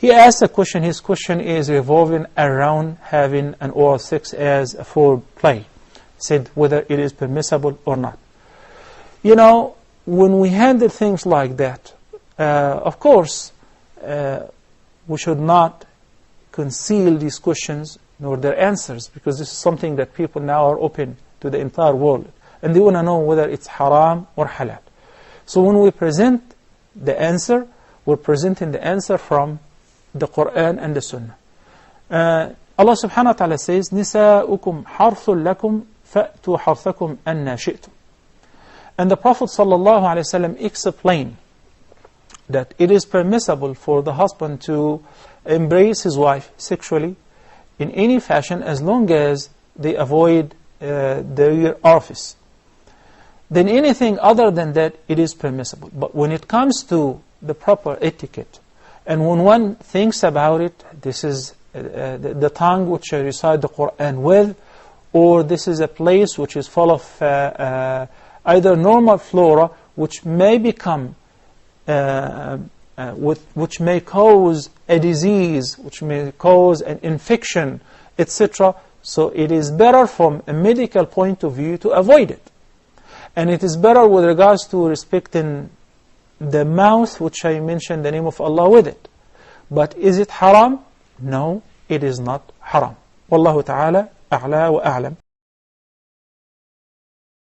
He asked a question. His question is revolving around having an oral sex as a foreplay. Said whether it is permissible or not. You know, when we handle things like that, of course, we should not conceal these questions nor their answers, because this is something that people now are open to the entire world, and they want to know whether it's haram or halal. So when we present the answer, we're presenting the answer from the Quran and the Sunnah. Allah subhanahu wa ta'ala says, نِسَاؤُكُمْ حَرْثٌ لَكُمْ فَأْتُوا حَرْثَكُمْ أَنَّا شِئْتُمْ. And the Prophet sallallahu alaihi wasallam explained that it is permissible for the husband to embrace his wife sexually in any fashion as long as they avoid their orifice. Then anything other than that, it is permissible. But when it comes to the proper etiquette, and when one thinks about it, this is the tongue which I recite the Quran with, or this is a place which is full of either normal flora, which may become, which may cause a disease, which may cause an infection, etc. So it is better from a medical point of view to avoid it. And it is better with regards to respecting the mouth, which I mentioned the name of Allah with it. But is it haram? No, it is not haram. Wallahu ta'ala a'la wa a'lam.